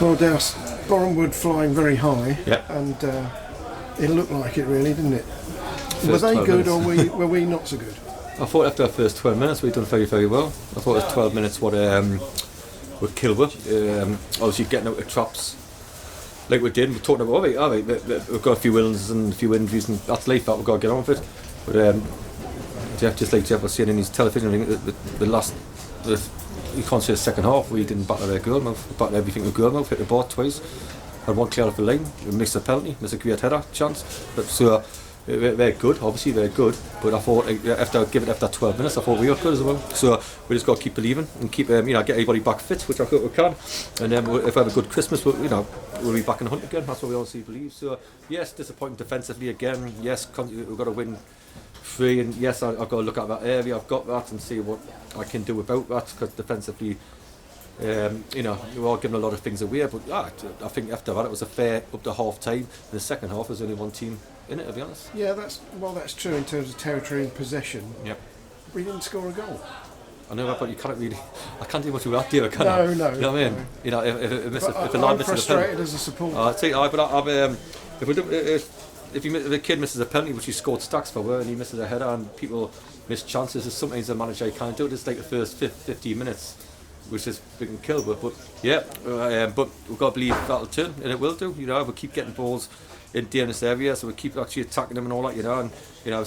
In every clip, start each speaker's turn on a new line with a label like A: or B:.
A: Well, Dowse, Boreham Wood flying very high,
B: Yeah.
A: and it looked like it really, didn't it? Were
B: First
A: they
B: 12
A: good
B: minutes.
A: or were we not so good?
B: I thought after our first 12 minutes we'd done very, very well. I thought it was 12 minutes what with Kilburn, obviously getting out of traps like we did. We're talking about, we've got a few wins and a few injuries, and that's life, that we've got to get on with it. But Jeff, just like Jeff was saying in his television, I think you can't say the second half, we didn't batter their goal mouth, battered everything with goal mouth, hit the ball twice, had one clear off the line, we missed a penalty, missed a great header chance. But so they're good, obviously they're good, but I thought after 12 minutes I thought we were good as well. So we just got to keep believing and keep get everybody back fit, which I hope we can. And then if we have a good Christmas, we'll be back in the hunt again. That's what we obviously believe. So yes, disappointing defensively again. Yes, we've got to win 3, and yes, I've got to look at that area. I've got that and see what I can do about that, because defensively, we are giving a lot of things away. But I think after that it was a fair up to half time. In the second half, there's only one team in it, to be honest.
A: Yeah, that's true in terms of territory and possession.
B: Yep.
A: We didn't score a goal.
B: I know, but you can't really. I can't do much with that, dear. Can I?
A: No.
B: You know what I mean?
A: No.
B: You know, if
A: I'm frustrated as a supporter.
B: If the kid misses a penalty, which he scored stacks for, and he misses a header, and people miss chances, there's sometimes the manager can't do it. It's like the first 15 minutes, which is big and kill. But we've got to believe that'll turn, and it will do. We'll keep getting balls in this area, so we keep actually attacking them and all that, and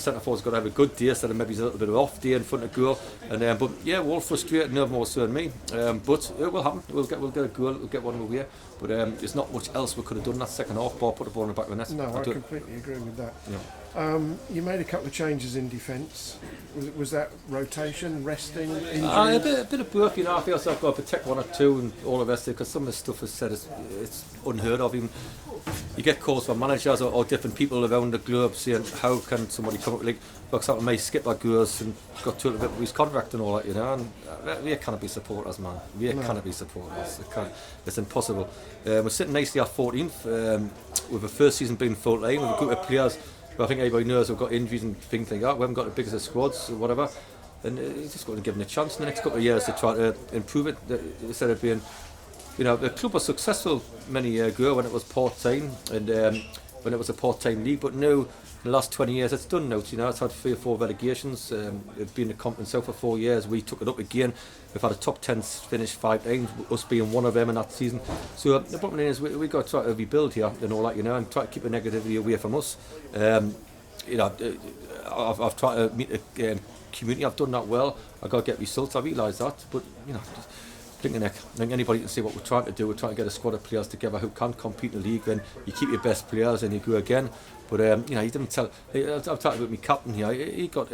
B: centre forward's got to have a good day, so maybe a little bit of off day in front of goal, and we're all frustrated, no more so than me, but it will happen. We'll get a goal, we'll get one away, but there's not much else we could have done in that second half, put the ball in the back of the net.
A: No, I completely agree with that.
B: Yeah.
A: You made a couple of changes in defence. Was that rotation, resting, injuries?
B: A bit of both, I feel I've got to protect one or two and all the rest of it, because some of the stuff is said it's unheard of. Even you get calls from managers or different people around the globe saying, how can somebody come up, like for example, my skipper goes and got to a little bit with his contract and all that, and we cannot be supporters, man. Cannot be supporters. It's impossible. We're sitting nicely at 14th, with the first season being full time, with a group of players who I think everybody knows have got injuries and things like that. We haven't got the biggest of squads or whatever, and it's just got to give them a chance in the next couple of years to try to improve it, instead of being. The club was successful many years ago when it was part-time and when it was a part-time league, but now in the last 20 years it's done now. It's had 3 or 4 relegations. It's been in the Conference South for 4 years. We took it up again. We've had a top 10 finish 5 times, us being one of them in that season. So the bottom line is we've got to try to rebuild here and all that, and try to keep the negativity away from us. I've tried to meet the community. I've done that well. I've got to get results. I realise that, but I think anybody can see what we're trying to do. We're trying to get a squad of players together who can compete in the league. Then you keep your best players and you go again. But you didn't tell. I've talked about my captain here. He got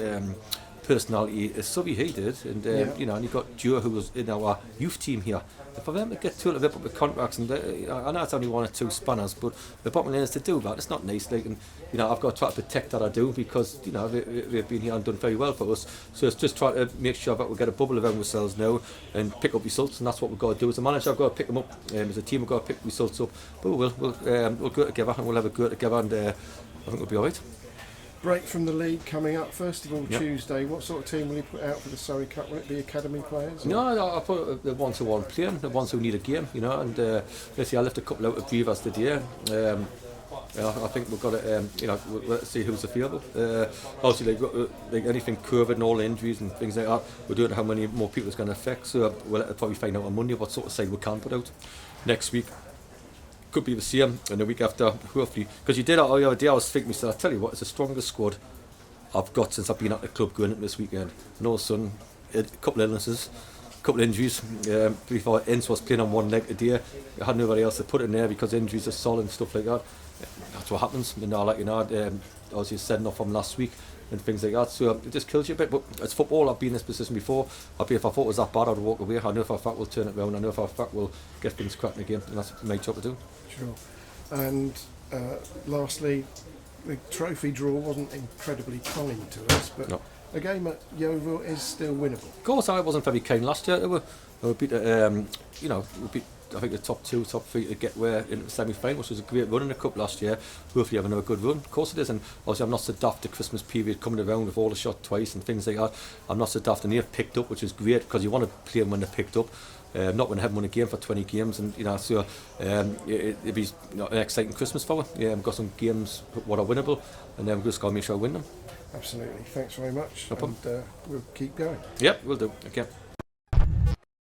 B: personality as Subby he did, and and you got Joe, who was in our youth team here. And for them to get to a little bit with contracts, and I know it's only 1 or 2 spanners, but the bottom line is to do that. It's not nice, and I've got to try to protect that I do, because they've been here and done very well for us. So it's just trying to make sure that we get a bubble around ourselves now and pick up results, and that's what we've got to do as a manager. I've got to pick them up. As a team, we've got to pick results up. But we'll go together, and we'll have a go together, and I think we'll be all right.
A: Break from the league coming up, first of all, Tuesday. What sort of team will you put out for the Surrey Cup? Will it be academy players? Or?
B: No, I put the one-to-one playing, the ones who need a game, and let's see, I left a couple out of Grievous today. I think we've got to, let's see who's available. Obviously, like anything, COVID and all injuries and things like that, we don't know how many more people it's going to affect, so we'll probably find out on Monday what sort of side we can put out next week. Could be the same, and the week after, hopefully, because you did the other day. I was thinking, I tell you what, it's the strongest squad I've got since I've been at the club going into this weekend. No son, a couple of illnesses, a couple of injuries. Before Ince was playing on one leg a day, I had nobody else to put in there because injuries are solid and stuff like that. That's what happens. I was just setting off from last week and things like that, so it just kills you a bit. But it's football. I've been in this position before. If I thought it was that bad, I'd walk away. I know for a fact we'll turn it around. I know for a fact we'll get things cracking again, and that's my job to do.
A: Sure. And lastly, the trophy draw wasn't incredibly kind to us, but
B: no.
A: A game at Yeovil is still winnable.
B: Of course, I wasn't very kind last year. We beat, we beat, I think, the top 2, top 3 to get where into the semi-final, which was a great run in the cup last year. Hopefully have another good run. Of course it is, and obviously I'm not so daft the Christmas period coming around with all the shot twice and things like that. I'm not so daft, and they've picked up, which is great, because you want to play them when they're picked up. not when I haven't won a game for 20 games, and so it'd be an exciting Christmas for us. Yeah, we've got some games what are winnable, and then we've just got to make sure we win them.
A: Absolutely. Thanks very much.
B: No problem.
A: And we'll keep going.
B: Yep, we'll do. Okay.